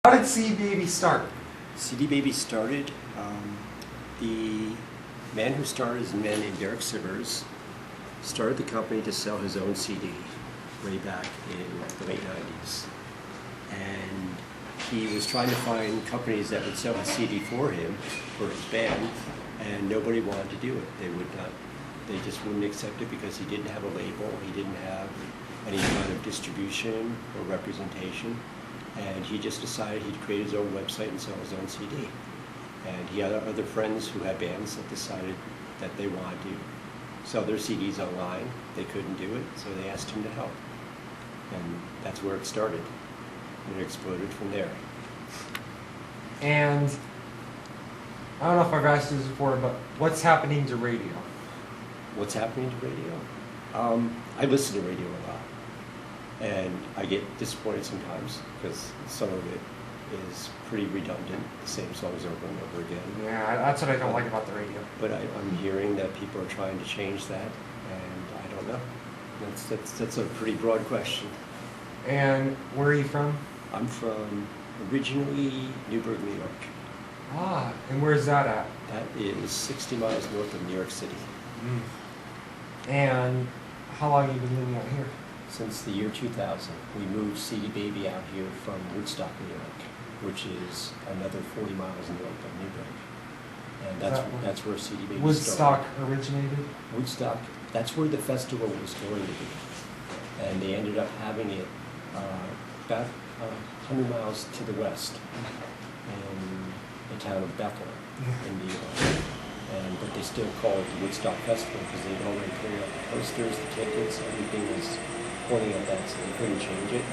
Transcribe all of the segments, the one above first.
How did CD Baby start? CD Baby started, the man who started is a man named Derek Sivers, started the company to sell his own CD way back in the late 90s. And he was trying to find companies that would sell a CD for him, for his band, and nobody wanted to do it. They just wouldn't accept it because he didn't have a label, he didn't have any kind of distribution or representation. And he just decided he'd create his own website and sell his own CD. And he had other friends who had bands that decided that they wanted to sell their CDs online. They couldn't do it, so they asked him to help. And that's where it started. And it exploded from there. And I don't know if I've asked you this before, but what's happening to radio? What's happening to radio? I listen to radio a lot. And I get disappointed sometimes because some of it is pretty redundant, the same songs over and over again. Yeah, that's what I don't like about the radio. But I'm hearing that people are trying to change that, and I don't know. That's a pretty broad question. And where are you from? I'm from originally Newburgh, New York. Ah, and where's that at? That is 60 miles north of New York City. And how long have you been living out here? Since the year 2000, we moved CD Baby out here from Woodstock, New York, which is another 40 miles north of Newburgh. And that's where CD Baby Woodstock started. originated? Woodstock, that's where the festival was going to be. And they ended up having it about 100 miles to the west in the town of Bethel in New York. But they still call it the Woodstock Festival because they'd already cleared up the posters, the tickets, everything was pointing at that, so they couldn't change it.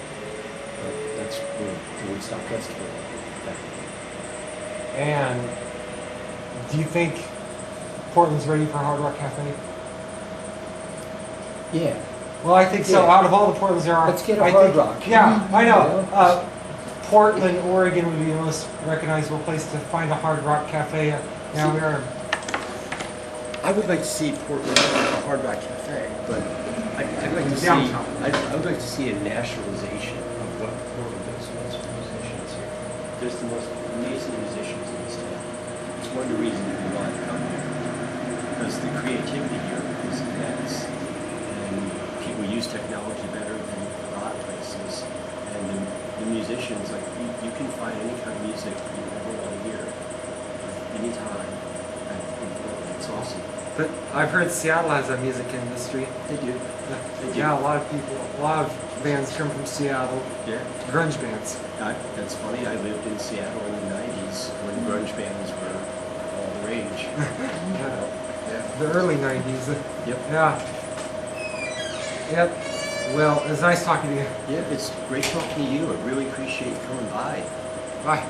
But that's where the Woodstock Festival happened. And do you think Portland's ready for Hard Rock Cafe? Yeah. Well, I think so. Yeah. Out of all the Portlands there are, let's get a Hard Rock. Yeah, I know. You know? Portland, Oregon would be the most recognizable place to find a Hard Rock Cafe. Now we are. I would like to see Portland a Hard Rock Cafe, but I'd like to see. Downtown. I would like to see a nationalization of what Portland does for musicians here. There's the most amazing musicians in this town. It's one of the reasons we want to come here because the creativity here is immense, and people use technology better than a lot of places. And the musicians, like you can find any kind of music you ever want to hear, anytime. It's awesome. But I've heard Seattle has a music industry. They do. Yeah, a lot of people, a lot of bands come from Seattle. Yeah. Grunge bands. That's funny. I lived in Seattle in the 90s when grunge bands were all the rage. Yeah. The early 90s. Yep. Yeah. Yep. Well, it was nice talking to you. Yeah, it's great talking to you. I really appreciate you coming by. Bye.